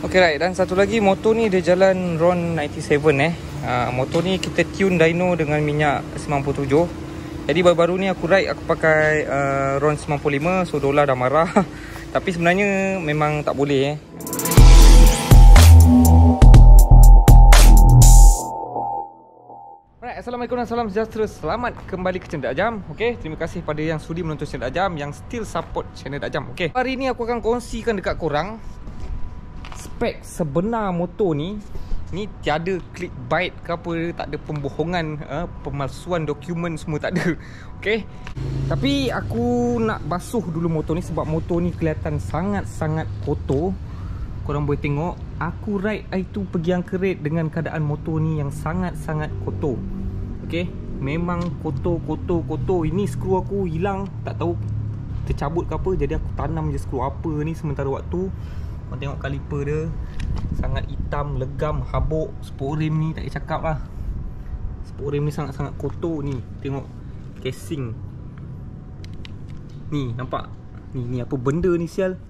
Okay, right. Dan satu lagi motor ni dia jalan RON 97 motor ni kita tune dyno dengan minyak 97. Jadi baru-baru ni aku ride aku pakai RON 95. So Dola dah marah. Tapi sebenarnya memang tak boleh Alright, Assalamualaikum dan salam sejahtera. Selamat kembali ke channel Dak Jam. Okay, terima kasih pada yang sudi menonton channel Dak Jam, yang still support channel Dak Jam. Okay, hari ni aku akan kongsikan dekat korang spek sebenar motor ni. Ni tiada clickbait ke apa, tak ada pembohongan, pemalsuan dokumen semua tak ada. Okay, tapi aku nak basuh dulu motor ni sebab motor ni kelihatan sangat-sangat kotor. Korang boleh tengok aku ride hari tu pergi Angkerit dengan keadaan motor ni yang sangat-sangat kotor. Okay, memang kotor. Ini skru aku hilang, tak tahu tercabut ke apa. Jadi aku tanam je skru apa ni sementara waktu. Korang tengok kaliper dia sangat hitam, legam, habuk. Sport rim ni tak payah cakap lah. Sport rim ni sangat-sangat kotor ni. Tengok casing ni, nampak? Ni apa benda ni sial.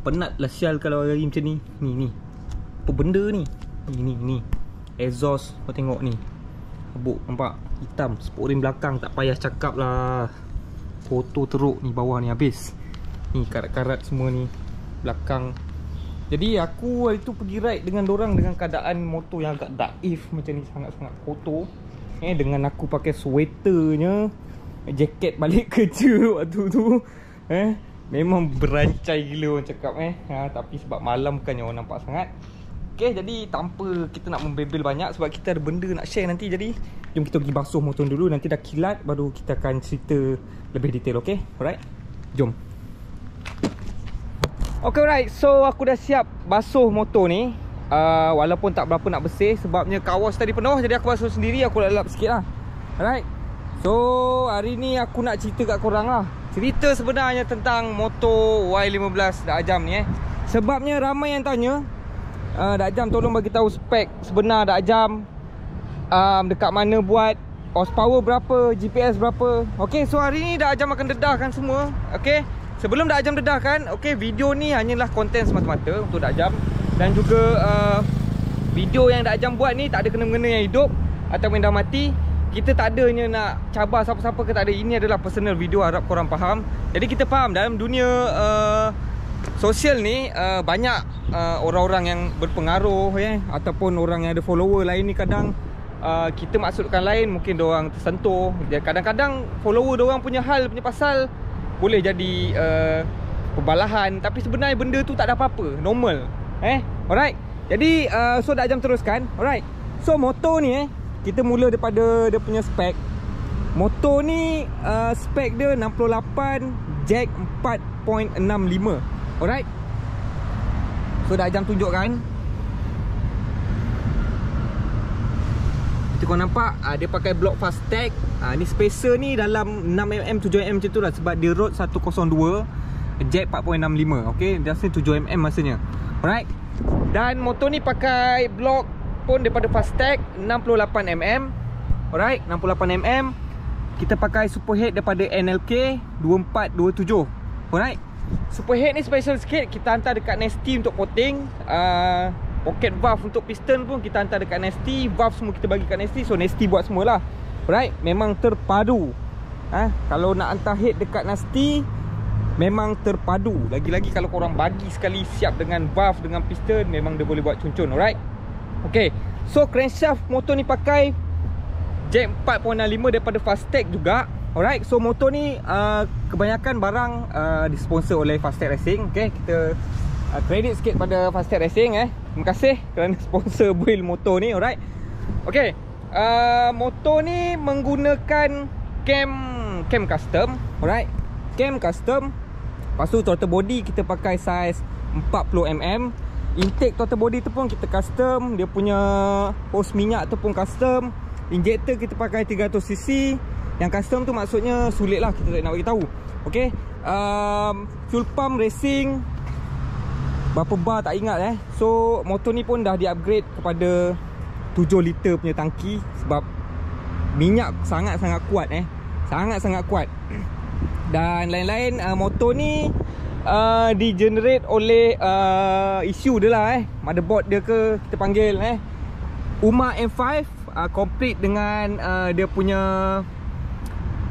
Penat lah sial kalau hari macam ni. Ni apa benda ni? Ni exhaust, kau tengok ni, habuk, nampak? Hitam. Sport rim belakang tak payah cakap lah. Kotor teruk ni bawah ni habis. Ni karat-karat semua ni belakang. Jadi aku hari tu pergi ride dengan dorang dengan keadaan motor yang agak daif macam ni, sangat-sangat kotor. Dengan aku pakai sweaternya, jaket balik kerja waktu tu. Memang berancai gila orang cakap tapi sebab malam bukannya orang nampak sangat. Okay, jadi tanpa kita nak membebel banyak sebab kita ada benda nak share nanti. Jadi jom kita pergi basuh motor dulu. Nanti dah kilat baru kita akan cerita lebih detail. Okay, alright, jom. Okay, alright, so aku dah siap basuh motor ni. Walaupun tak berapa nak bersih sebabnya kawas tadi penuh. Jadi aku basuh sendiri, aku lap sikit lah. Alright, so hari ni aku nak cerita kat korang lah, cerita sebenarnya tentang motor Y15 Dak Jam ni Sebabnya ramai yang tanya, Dak Jam tolong bagi tahu spek sebenar Dak Jam, dekat mana buat, horsepower berapa, GPS berapa. Okay, so hari ni Dak Jam akan dedahkan semua. Okay, sebelum Dak Jam dedahkan, okay, video ni hanyalah konten semata-mata untuk Dak Jam. Dan juga video yang Dak Jam buat ni tak ada kena-mengena yang hidup ataupun dah mati. Kita tak adanya nak cabar siapa-siapa ke, tak ada. Ini adalah personal video, harap korang faham. Jadi kita faham dalam dunia sosial ni banyak orang-orang yang berpengaruh ataupun orang yang ada follower lain ni. Kadang kita maksudkan lain, mungkin diorang tersentuh. Kadang-kadang follower diorang punya hal, punya pasal boleh jadi pembalahan, tapi sebenarnya benda tu tak ada apa-apa, normal. Alright, jadi so Dak Jam teruskan. Alright, so motor ni kita mula daripada dia punya spek. Motor ni spek dia 68 jack 4.65. Alright, so Dak Jam tunjukkan. Kita kau nampak dia pakai block fast tag. Ni spacer ni dalam 6mm 7mm macam tu lah, sebab dia road 102 jack 4.65. Okay, dia rasa 7mm masanya. Alright, dan motor ni pakai block pun daripada fast tag 68mm. Alright, 68mm. Kita pakai superhead daripada NLK 2427. Alright, superhead ni special sikit, kita hantar dekat Nasty untuk coating. Pocket valve untuk piston pun kita hantar dekat Nasty. Valve semua kita bagi kat Nasty. So Nasty buat semualah. Alright, memang terpadu. Kalau nak hantar head dekat Nasty memang terpadu. Lagi-lagi kalau korang bagi sekali siap dengan valve, dengan piston, memang dia boleh buat cun-cun. Alright, okay, so crankshaft motor ni pakai jack 4.65 daripada fast tag juga. Alright, so motor ni kebanyakan barang disponsor oleh Fast Tag Racing. Okay, kita credit sikit pada Fast Tag Racing. Terima kasih kerana sponsor build motor ni. Alright, okay, motor ni menggunakan cam custom. Alright, cam custom. Lepas tu throttle body kita pakai size 40mm. Intake throttle body tu pun kita custom. Dia punya hose minyak tu pun custom. Injector kita pakai 300cc. Yang custom tu maksudnya sulit lah, kita tak nak bagi tahu. Okay, fuel pump racing berapa bar tak ingat So motor ni pun dah di upgrade kepada 7 liter punya tangki. Sebab minyak sangat-sangat kuat Sangat-sangat kuat. Dan lain-lain. Motor ni di-generate oleh isu dia lah motherboard dia ke kita panggil UMA M5 complete dengan dia punya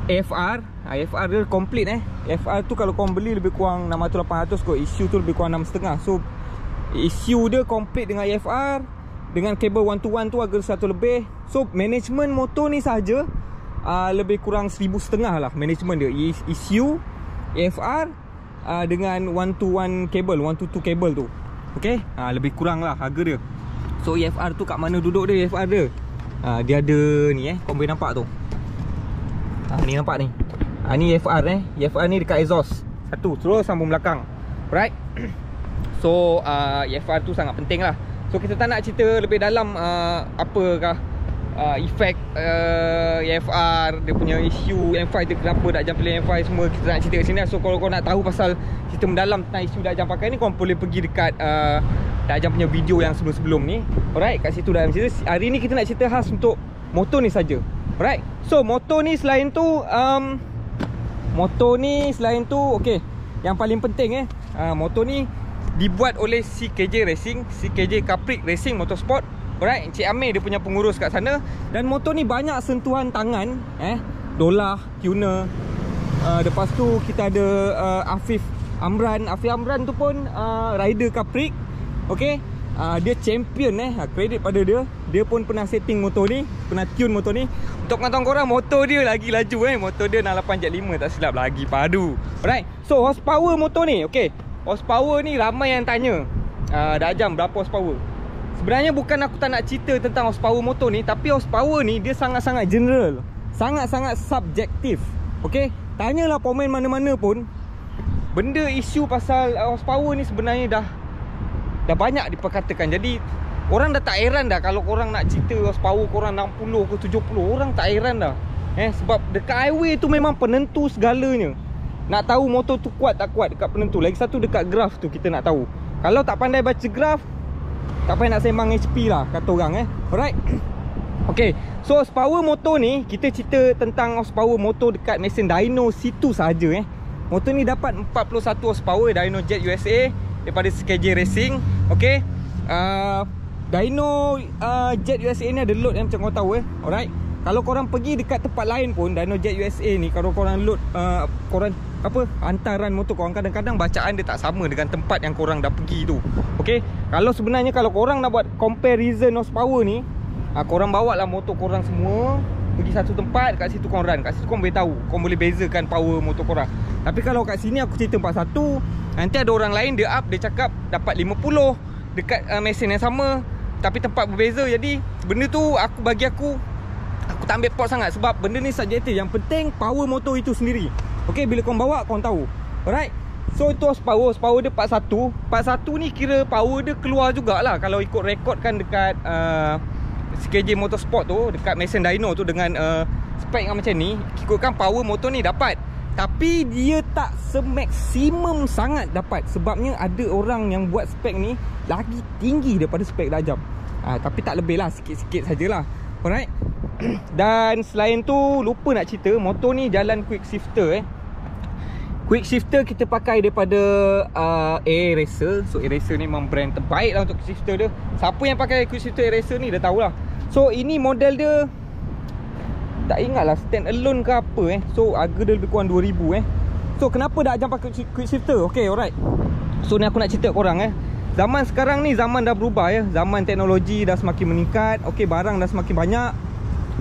AFR. AFR dia complete AFR tu kalau korang beli lebih kurang 600-800 kot. Issue tu lebih kurang 6.5. So issue dia complete dengan AFR, dengan kabel 1-to-1 tu harga 100 lebih. So management motor ni sahaja lebih kurang 1,500 lah management dia. Issue, AFR dengan 1-to-1 kabel, 1-to-2 kabel tu. Okay, lebih kurang lah harga dia. So AFR tu kat mana duduk dia AFR dia? Dia ada ni korang boleh nampak tu. Ni nampak ni. Ni AFR AFR ni dekat exhaust. Satu terus sambung belakang. Right. So AFR tu sangat penting lah. So kita tak nak cerita lebih dalam apakah efek AFR, dia punya isu M5 dia kenapa dak jam pilih M5 semua kita nak cerita kat sini. So kalau kau nak tahu pasal cerita mendalam tentang isu dak jam pakai ni, kau boleh pergi dekat dak jam punya video yang sebelum-sebelum ni. Alright, kat situ dah cerita. Hari ni kita nak cerita khas untuk motor ni saja. Alright. So motor ni selain tu okey, yang paling penting motor ni dibuat oleh CKJ Racing, CKJ Capri Racing Motorsport. Alright, Encik Amir dia punya pengurus kat sana. Dan motor ni banyak sentuhan tangan Dolah, tuner. Lepas tu kita ada Afif Amran. Afif Amran tu pun rider Capri. Okey. Dia champion kredit pada dia. Dia pun pernah setting motor ni, pernah tune motor ni. Untuk pengetahuan korang, motor dia lagi laju motor dia 68 Jet 5 tak silap, lagi padu. Alright. So horsepower motor ni, okey. Horsepower ni ramai yang tanya. Dak jam berapa horsepower? Sebenarnya bukan aku tak nak cerita tentang horsepower motor ni, tapi horsepower ni dia sangat-sangat general, sangat-sangat subjektif. Okey, tanyalah pemain mana-mana pun, benda isu pasal horsepower ni sebenarnya dah banyak diperkatakan. Jadi orang dah tak heran dah kalau korang nak cerita horsepower korang 60 ke 70, orang tak heran dah. Sebab dekat highway tu memang penentu segalanya. Nak tahu motor tu kuat tak kuat dekat penentu. Lagi satu dekat graf tu kita nak tahu. Kalau tak pandai baca graf, tak payah nak sembang HP lah kata orang Alright. Okay, so horsepower motor ni, kita cerita tentang horsepower motor dekat mesin dyno situ saja Motor ni dapat 41 horsepower dyno Jet USA daripada CKJ Racing. Okay, dyno Jet USA ni ada load macam korang tahu Alright. Kalau korang pergi dekat tempat lain pun, dyno Jet USA ni, kalau korang load korang hantaran motor korang, kadang-kadang bacaan dia tak sama dengan tempat yang korang dah pergi tu. Okay, kalau sebenarnya kalau korang nak buat comparison horsepower ni, korang bawa lah motor korang semua pergi satu tempat, kat situ korang run. Kat situ korang boleh tahu, korang boleh bezakan power motor korang. Tapi kalau kat sini aku cerita 41, nanti ada orang lain dia up, dia cakap dapat 50 dekat mesin yang sama tapi tempat berbeza. Jadi benda tu bagi aku tak ambil pot sangat, sebab benda ni subjektif. Yang penting power motor itu sendiri. Okay, bila korang bawa korang tahu. Alright. So itu horsepower dia 41. 41 ni kira power dia keluar jugalah kalau ikut rekodkan dekat CKJ Motorsport tu, dekat mesin dyno tu dengan spek yang macam ni, ikutkan power motor ni dapat. Tapi dia tak semaksimum sangat dapat. Sebabnya ada orang yang buat spek ni lagi tinggi daripada spek dak jam. Tapi tak lebih lah, sikit-sikit sajalah. Alright. Dan selain tu lupa nak cerita, motor ni jalan quick shifter Quick shifter kita pakai daripada Air Racer. So Air Racer ni memang brand terbaik lah untuk quick shifter dia. Siapa yang pakai quick shifter Air Racer ni dah tahulah. So ini model dia, tak ingat lah stand alone ke apa So harga dia lebih kurang 2,000 So kenapa dak jam pakai quick shifter? Okay, alright. So ni aku nak cerita korang zaman sekarang ni, zaman dah berubah Zaman teknologi dah semakin meningkat. Okay, barang dah semakin banyak.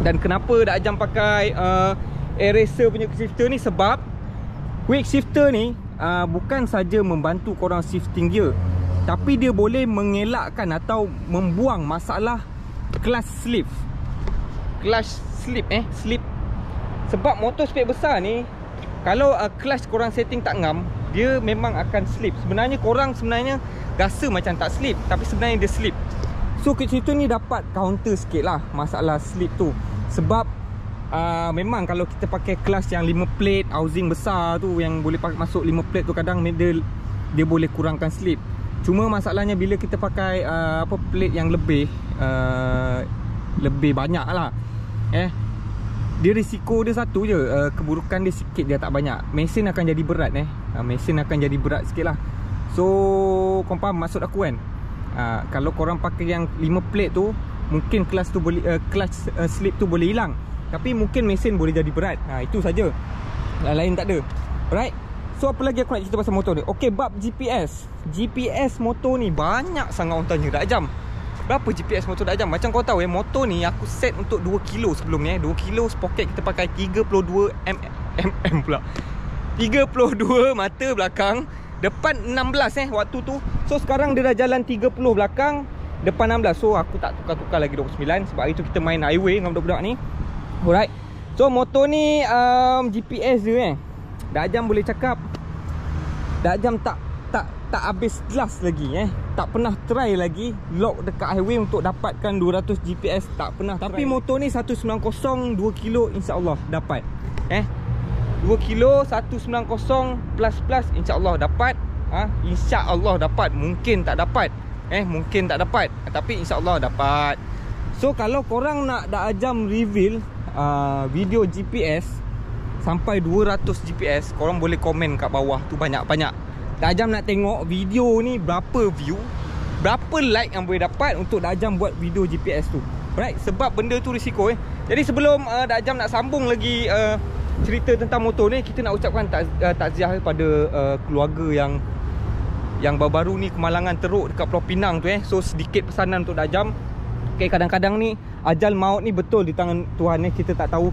Dan kenapa dak jam pakai Air Racer punya quick shifter ni? Sebab quick shifter ni bukan saja membantu korang shifting gear, tapi dia boleh mengelakkan atau membuang masalah clutch slip. Slip. Sebab motor spek besar ni, kalau clutch korang setting tak ngam, dia memang akan slip. Sebenarnya korang rasa macam tak slip, tapi sebenarnya dia slip. So quick shifter ni dapat counter sikit lah masalah slip tu. Sebab memang kalau kita pakai clutch yang 5 plate, housing besar tu, yang boleh masuk 5 plate tu, kadang dia boleh kurangkan slip. Cuma masalahnya bila kita pakai plate yang lebih banyak lah Dia risiko dia satu je, keburukan dia sikit, dia tak banyak. Mesin akan jadi berat mesin akan jadi berat sikit lah. So korang faham maksud aku kan? Kalau korang pakai yang 5 plate tu, mungkin clutch tu boleh clutch slip tu boleh hilang, tapi mungkin mesin boleh jadi berat. Itu saja, lain tak ada. Alright. So apa lagi aku nak cerita pasal motor ni? Okay, bab GPS motor ni banyak sangat orang tanya. Dak jam berapa GPS motor Dak jam? Macam kau tahu motor ni aku set untuk 2 kilo sebelum ni 2 kilo sprocket kita pakai 32 mm pula, 32 mata belakang, depan 16 waktu tu. So sekarang dia dah jalan 30 belakang, depan 16. So aku tak tukar-tukar lagi 29 sebab hari tu kita main highway dengan budak-budak ni. Alright. So motor ni GPS dia Dak jam boleh cakap Dak jam tak habis kelas lagi tak pernah try lagi lock dekat highway untuk dapatkan 200 GPS, tak pernah. Tapi motor ni 190 2 kilo insya-Allah dapat. 2 kilo 190 plus insya-Allah dapat. Insya-Allah dapat. Mungkin tak dapat. Mungkin tak dapat, tapi insya-Allah dapat. So kalau korang nak Dak jam reveal video GPS sampai 200 GPS, korang boleh komen kat bawah tu banyak-banyak. Dak jam nak tengok video ni berapa view, berapa like yang boleh dapat untuk Dak jam buat video GPS tu. Alright, sebab benda tu risiko Jadi sebelum Dak jam nak sambung lagi cerita tentang motor ni, kita nak ucapkan takziah kepada keluarga yang baru-baru ni kemalangan teruk dekat Pulau Pinang tu So sedikit pesanan untuk Dak jam. Okay, kadang-kadang ni ajal maut ni betul di tangan Tuhan kita tak tahu.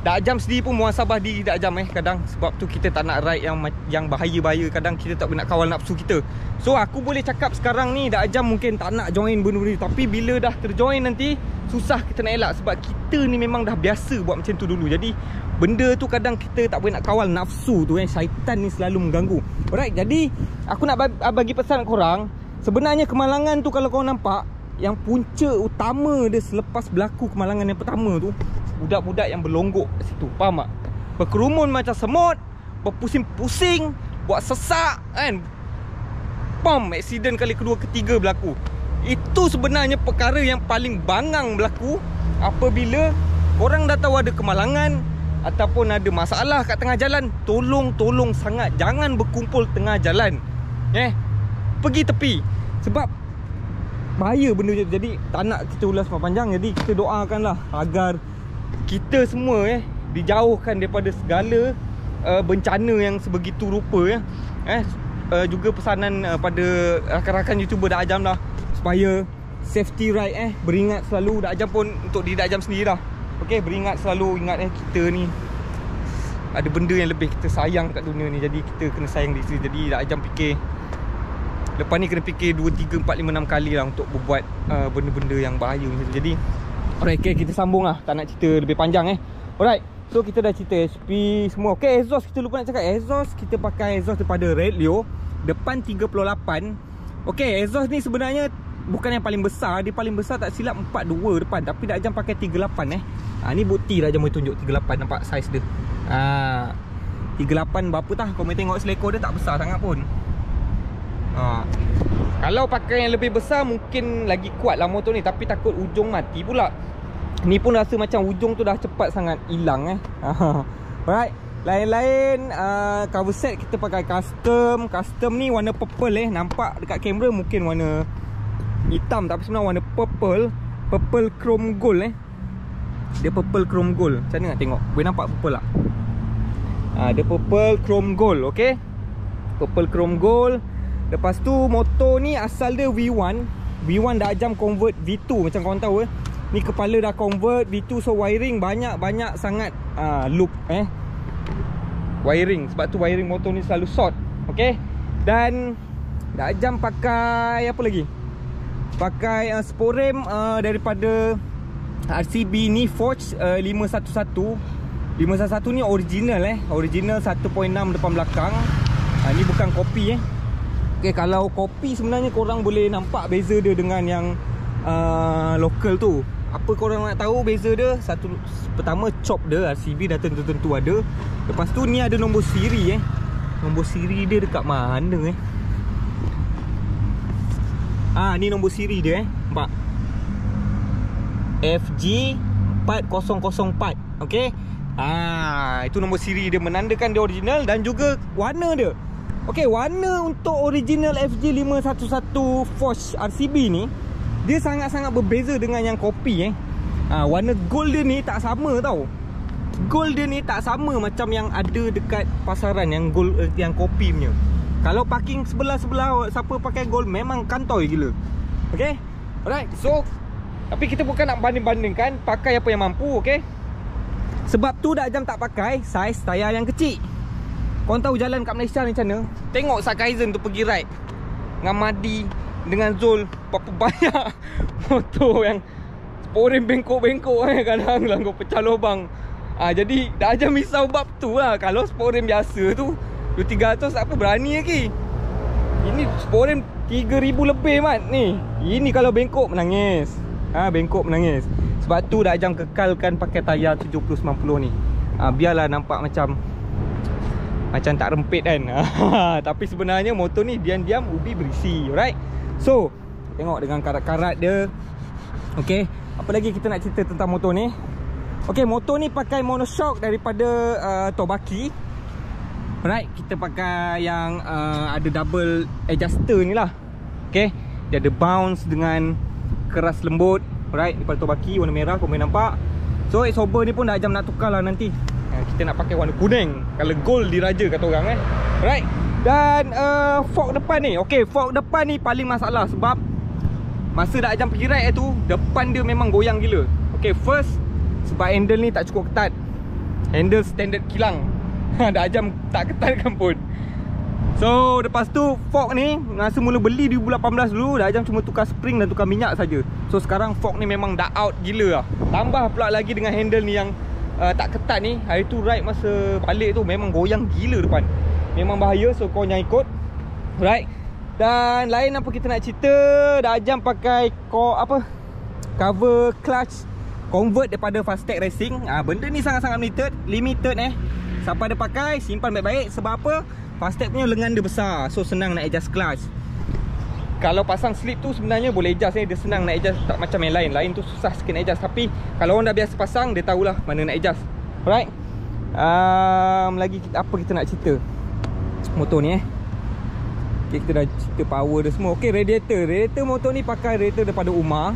Dak jam sendiri pun muhasabah diri Dak jam kadang. Sebab tu kita tak nak ride yang bahaya-bahaya. Kadang kita tak nak kawal nafsu kita. So aku boleh cakap sekarang ni Dak jam mungkin tak nak join benda-benda ni, tapi bila dah terjoin nanti susah kita nak elak. Sebab kita ni memang dah biasa buat macam tu dulu. Jadi benda tu kadang kita tak boleh nak kawal nafsu tu syaitan ni selalu mengganggu. Alright, jadi aku nak bagi pesan korang. Sebenarnya kemalangan tu kalau korang nampak, yang punca utama dia selepas berlaku kemalangan yang pertama tu, budak-budak yang berlonggok kat situ. Faham tak? Berkerumun macam semut, berpusing-pusing, buat sesak aksiden kali kedua ketiga berlaku. Itu sebenarnya perkara yang paling bangang berlaku apabila korang dah tahu ada kemalangan ataupun ada masalah kat tengah jalan. Tolong sangat jangan berkumpul tengah jalan. Pergi tepi. Sebab bahaya benda tu. Jadi tak nak kita ulas panjang. Jadi kita doakanlah agar kita semua dijauhkan daripada segala bencana yang sebegitu rupa juga pesanan pada rakan-rakan YouTuber Dak jam lah, supaya safety ride beringat selalu. Dak jam pun untuk diri Dak jam sendiri lah. Okay, beringat selalu, ingat kita ni ada benda yang lebih kita sayang kat dunia ni. Jadi kita kena sayang diri sendiri. Jadi Dak jam fikir lepas ni kena fikir 2, 3, 4, 5, 6 kali lah untuk berbuat benda-benda yang bahaya macam tu. Jadi alright, okay, kita sambung lah. Tak nak cerita lebih panjang Alright, so kita dah cerita HP semua. Okay, exhaust kita lupa nak cakap. Exhaust kita pakai exhaust daripada Red Leo, depan 38. Okay, exhaust ni sebenarnya bukan yang paling besar. Dia paling besar tak silap 42 depan, tapi Dak jam pakai 38 ni bukti Dak jam boleh tunjuk 38. Nampak saiz dia 38 berapa tah. Kau boleh tengok selekor dia tak besar sangat pun. Kalau pakai yang lebih besar mungkin lagi kuat lah motor ni, tapi takut ujung mati pula. Ni pun rasa macam ujung tu dah cepat sangat hilang Alright, lain-lain cover set kita pakai custom. Custom ni warna purple nampak dekat kamera mungkin warna hitam, tapi sebenarnya warna purple chrome gold Dia purple chrome gold. Macam mana nak tengok? Boleh nampak purple tak? Dia purple chrome gold. Okay, purple chrome gold. Lepas tu motor ni asal dia V1 Dak jam convert V2 macam korang tahu Ni kepala dah convert V2. So wiring banyak sangat loop wiring. Sebab tu wiring motor ni selalu short. Okay, dan Dak jam pakai apa lagi? Pakai sporem daripada RCB ni Forge 511. 511 ni original original 1.6 depan belakang. Ni bukan kopi Okay, kalau kopi sebenarnya korang boleh nampak beza dia dengan yang local tu. Apa korang nak tahu beza dia? Satu, pertama chop dia RCB dah tentu-tentu ada. Lepas tu ni ada nombor siri Nombor siri dia dekat mana ni nombor siri dia nampak? FG 4004. Okay. Itu nombor siri dia, menandakan dia original. Dan juga warna dia. Okay, warna untuk original FJ511 Forge RCB ni, dia sangat-sangat berbeza dengan yang kopi warna gold dia ni tak sama tau. Gold dia ni tak sama macam yang ada dekat pasaran, yang gold, yang kopi punya. Kalau parking sebelah-sebelah siapa pakai gold memang kantoi gila. Okay. Alright. So tapi kita bukan nak banding-bandingkan, pakai apa yang mampu. Okay. Sebab tu dah jam tak pakai saiz tayar yang kecil. Korang tahu jalan kat Malaysia ni macam mana? Tengok Sakaizen tu pergi ride dengan Madi, dengan Zul, berapa banyak motor yang sporem bengkok-bengkok kadang lah kau pecah lubang. Jadi dah jam risau bab tu lah. Kalau sporem biasa tu 200-300 apa berani lagi. Ini sporem 3,000 lebih mat ni. Ini kalau bengkok menangis. Bengkok menangis. Sebab tu dah jam kekalkan pakai tayar 70-90 ni. Biarlah nampak macam tak rempit kan. Tapi sebenarnya motor ni diam-diam ubi berisi. Alright. So tengok dengan karat-karat dia. Okay. Apa lagi kita nak cerita tentang motor ni? Okay, motor ni pakai monoshock daripada Tobaki. Alright. Kita pakai yang ada double adjuster ni lah. Okay. Dia ada bounce dengan keras lembut. Alright. Daripada Tobaki, warna merah, kau boleh nampak. So Exober ni pun dah jam nak tukar lah nanti. Kita nak pakai warna kuning. Kalau gold diraja kata orang Alright. Dan fork depan ni. Okay, fork depan ni paling masalah. Sebab masa dah jam pergi ride tu, depan dia memang goyang gila. Okay, first sebab handle ni tak cukup ketat. Handle standard kilang. Dah jam tak ketatkan pun. So lepas tu fork ni, masa mula beli 2018 dulu, dah jam cuma tukar spring dan tukar minyak saja. So sekarang fork ni memang dah out gila lah. Tambah pula lagi dengan handle ni yang tak ketat ni. Hari tu ride masa balik tu memang goyang gila depan. Memang bahaya. So kau jangan ikut. Right. Dan lain apa kita nak cerita, dah jam pakai cover clutch convert daripada Fastech Racing. Benda ni sangat-sangat limited Siapa ada pakai, simpan baik-baik. Sebab apa? Fastech punya lengan dia besar. So senang nak adjust clutch. Kalau pasang slip tu sebenarnya boleh adjust dia senang nak adjust, tak macam yang lain. Lain tu susah sikit nak adjust. Tapi kalau orang dah biasa pasang, dia tahulah mana nak adjust. Alright. Lagi apa kita nak cerita motor ni okay, kita dah cerita power dia semua. Okay, radiator motor ni pakai radiator daripada Umar.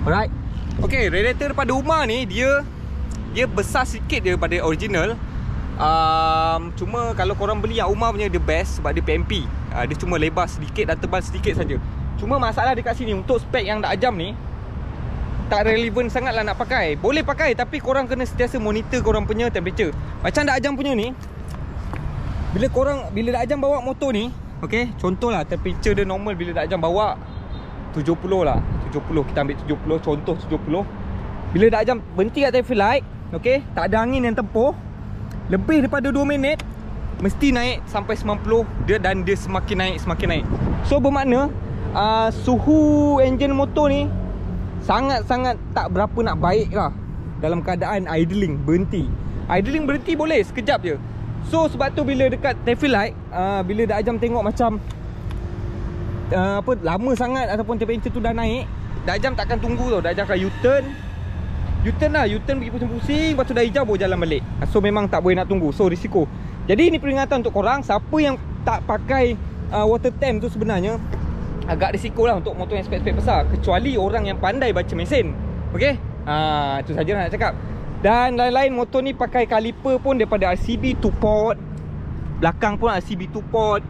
Alright. Okay, radiator daripada Umar ni Dia besar sikit daripada original. Cuma kalau korang beli yang Umar punya, the best sebab dia PMP. Dia cuma lebar sedikit dan tebal sedikit saja. Cuma masalah dekat sini, untuk spek yang dak jam ni tak relevan sangat lah nak pakai. Boleh pakai tapi korang kena sentiasa monitor korang punya temperature. Macam dak jam punya ni, bila dak jam bawa motor ni, okay, contohlah temperature dia normal bila dak jam bawa 70 lah, 70, kita ambil 70, contoh 70. Bila dak jam berhenti kat traffic light, okay, tak ada angin yang tempuh lebih daripada 2 minit, mesti naik sampai 90 dan dia semakin naik. So bermakna suhu enjin motor ni sangat-sangat tak berapa nak baik lah dalam keadaan idling, berhenti. Idling berhenti boleh sekejap je. So sebab tu bila dekat traffic light, bila dah jam tengok macam lama sangat ataupun temperature tu dah naik, dah jam takkan tunggu tau. Dah jam akan U-turn pergi pusing-pusing, lepas tu dah hijau baru jalan balik. So memang tak boleh nak tunggu. So risiko. Jadi ini peringatan untuk korang, siapa yang tak pakai water temp tu sebenarnya agak risiko lah untuk motor yang spek-spek besar. Kecuali orang yang pandai baca mesin. Okay, itu saja nak cakap. Dan lain-lain, motor ni pakai kaliper pun daripada RCB 2 port. Belakang pun RCB 2 port.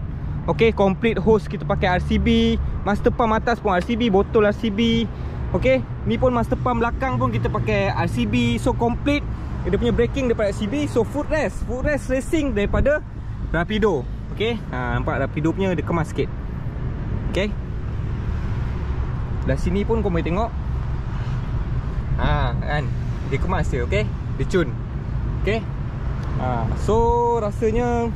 Okay, complete hose kita pakai RCB. Master pump atas pun RCB, botol RCB. Okay, ni pun master pump belakang pun kita pakai RCB. So complete. Dia punya braking daripada RCB. So footrest racing daripada Rapido. Okay, nampak Rapido punya dia kemas sikit. Okay, dah sini pun kau boleh tengok. Kan, dia kemas dia. Okay, dia cun. Okay, so rasanya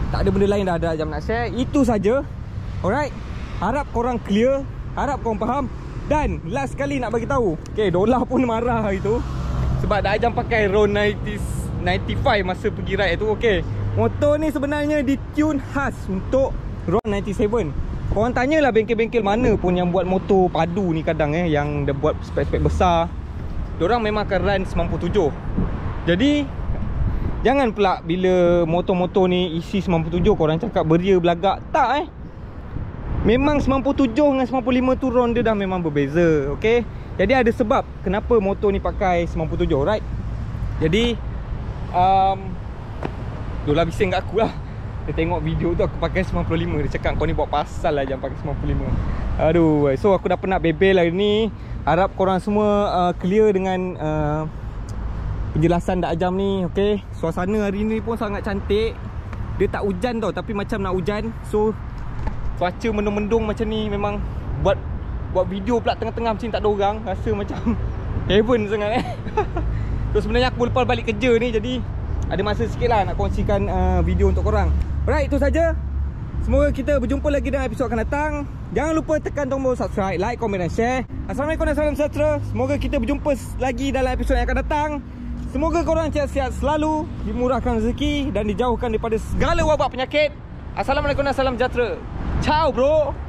tak ada benda lain dah ada jam nak share. Itu saja. Alright, harap korang clear, harap korang faham. Dan last kali nak bagi tahu, okay, Dola pun marah hari tu sebab dah jam pakai Road 95 masa pergi ride tu. Okay, motor ni sebenarnya ditune khas untuk Road 97. Korang tanyalah bengkel-bengkel mana pun yang buat motor padu ni kadang yang dia buat spek-spek besar. diorang memang akan run 97. Jadi jangan pula bila motor-motor ni isi 97 korang cakap beria belagak. Tak memang 97 dengan 95 tu round dia dah memang berbeza. Okay, jadi ada sebab kenapa motor ni pakai 97, right? Jadi Dola bising kat aku lah. Dia tengok video tu aku pakai 95. Dia cakap kau ni buat pasal lah jangan pakai 95. Aduh, so aku dah penat bebel hari ni. Harap korang semua clear dengan penjelasan Dak Ajam ni. Okay, suasana hari ni pun sangat cantik. Dia tak hujan tau, tapi macam nak hujan. So cuaca mendung-mendung macam ni memang buat video pula tengah-tengah macam ni tak ada orang. Rasa macam heaven sangat So sebenarnya aku lepas balik kerja ni, jadi ada masa sikit lah nak kongsikan video untuk korang. Alright, itu saja. Semoga kita berjumpa lagi dalam episod akan datang. Jangan lupa tekan tombol subscribe, like, komen dan share. Assalamualaikum dan salam sejahtera. Semoga kita berjumpa lagi dalam episod yang akan datang. Semoga korang sihat-sihat selalu, dimurahkan rezeki dan dijauhkan daripada segala wabak penyakit. Assalamualaikum dan salam sejahtera. Ciao bro.